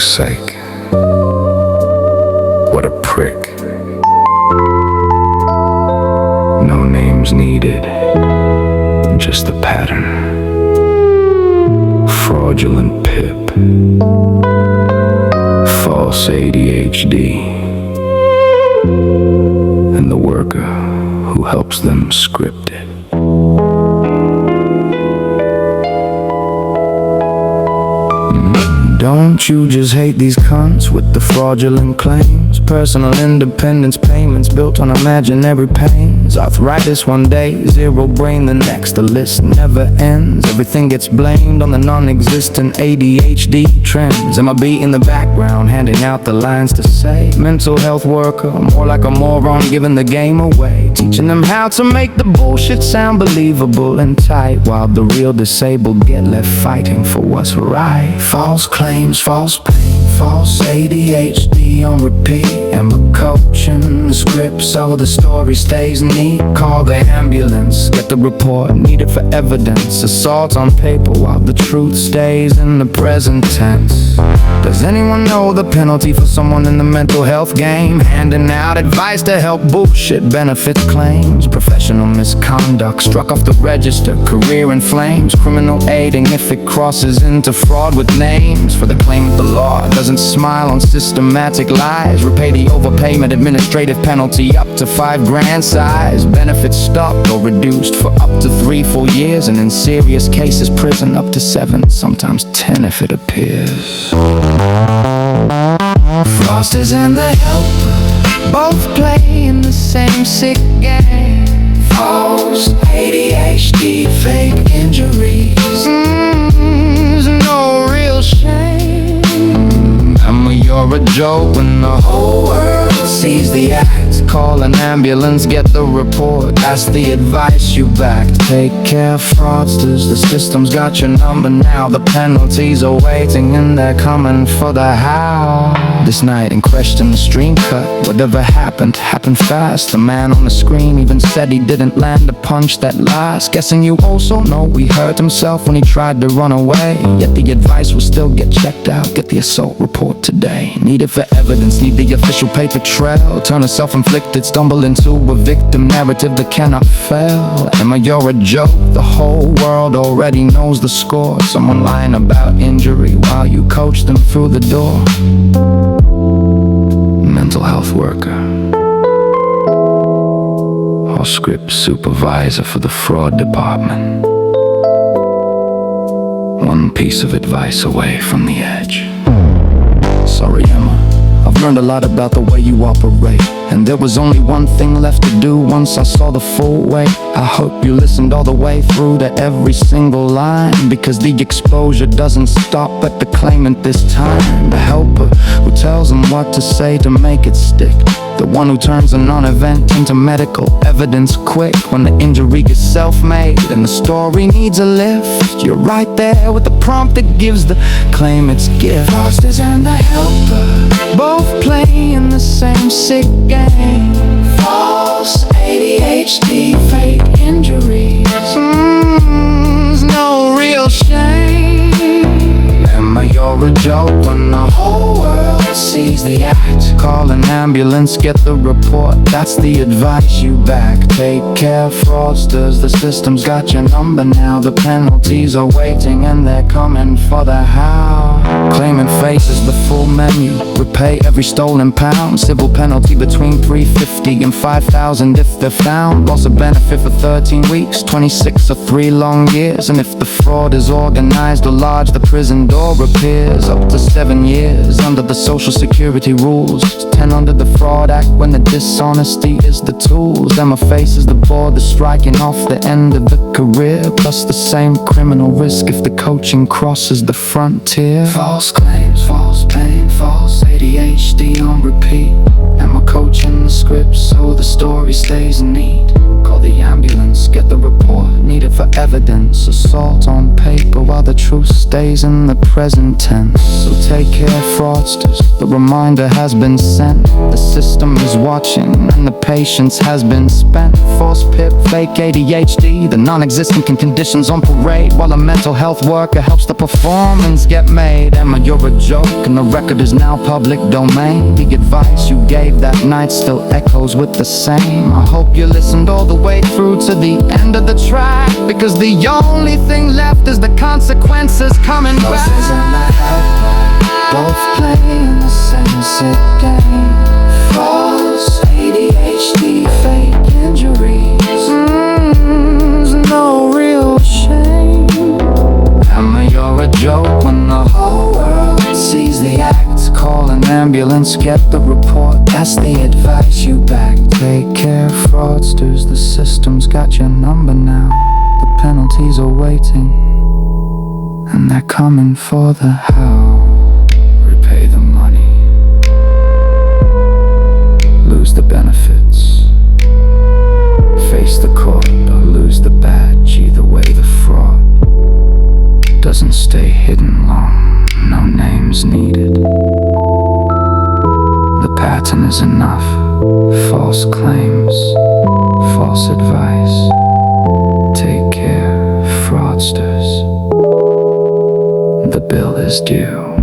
fuck's sake. What a prick. No names needed, just the pattern. Fraudulent pip. False ADHD. And the worker who helps them script it. Don't you just hate these cunts with the fraudulent claims? Personal independence payments built on imaginary pains. Arthritis one day, zero brain the next. The list never ends. Everything gets blamed on the non-existent ADHD trends. MIB in the background, handing out the lines to say mental health worker, more like a moron giving the game away. Teaching them how to make the bullshit sound believable and tight, while the real disabled get left fighting for what's right. False claims, false pain, false ADHD on repeat. Emma coaching the script so the story stays neat. Call the ambulance, get the report needed for evidence. Assault on paper while the truth stays in the present tense. Does anyone know the penalty for someone in the mental health game? Handing out advice to help bullshit benefits claims. Professional misconduct struck off the register, career in flames. Criminal aiding if it crosses into fraud with names. For the claim that the law doesn't smile on systematic lies. Repay the overpayment, administrative penalty up to 5 grand size. Benefits stopped or reduced for up to 3-4 years, and in serious cases prison up to 7, sometimes 10 if it appears. Frosters and the helper both play in the same sick game. False ADHD, fake injuries. There's no real shame. You're a joke when the whole world sees the act. Call an ambulance, get the report, that's the advice you backed. Take care, fraudsters, the system's got your number now. The penalties are waiting and they're coming for the how. This night in question, the stream cut. Whatever happened, happened fast. The man on the screen even said he didn't land a punch that last. Guessing you also know he hurt himself when he tried to run away. Yet the advice will still get checked out. Get the assault report today. Need it for evidence, need the official paper trail. Turn a self-inflicted stumble into a victim narrative that cannot fail. Emma, you're a joke, the whole world already knows the score. Someone lying about injury while you coach them through the door. Mental health worker or script supervisor for the fraud department. One piece of advice away from the edge. Sorry, Emma, I've learned a lot about the way you operate, and there was only one thing left to do once I saw the full weight. I hope you listened all the way through to every single line, because the exposure doesn't stop at the claimant this time. The helper who tells them what to say to make it stick. The one who turns a non-event into medical evidence quick. When the injury gets self-made and the story needs a lift, you're right there with the prompt that gives the claim its gift. Frosters and the helper both play in the same sick game. False ADHD, fake injuries. There's no real shame. Emma, you're a joke when the whole world sees the act. Call an ambulance, get the report, that's the advice you back. Take care, fraudsters, the system's got your number now. The penalties are waiting and they're coming for the how. Claimant faces the full menu, repay every stolen pound. Civil penalty between $350 and $5,000 if they're found. Loss of benefit for 13 weeks, 26 or 3 long years. And if the fraud is organized or large, the prison door appears. Up to 7 years under the Social Security rules, 10 under the Fraud Act when the dishonesty is the tools. Emma faces the board, the striking off the end of the career, plus the same criminal risk if the coaching crosses the frontier. False claims, false pain, false ADHD on repeat. Emma coaching the script so the story stays neat. Call the ambulance, get the report, need it for evidence, assault on paper while the truth stays in the present tense. So take care, fraudsters, the reminder has been sent. The system is watching and the patience has been spent. False pip, fake ADHD, the non-existent conditions on parade, while a mental health worker helps the performance get made. Emma, you're a joke and the record is now public domain. The advice you gave that night still echoes with the same. I hope you listened all the way through to the end of the track, because the only thing left is the consequences coming back. Both playing the same sick game. False ADHD, fake injuries. There's no real shame. Emma, you're a joke when the whole world sees the act. Call an ambulance, get the report, that's the advice you back. Take care, fraudsters, the system's got your number now. The penalties are waiting, and they're coming for the how. Repay the money, lose the benefits, face the court or lose the badge. Either way, the fraud doesn't stay hidden long. No names needed. The pattern is enough. False claims, false advice. Take care, fraudsters. The bill is due.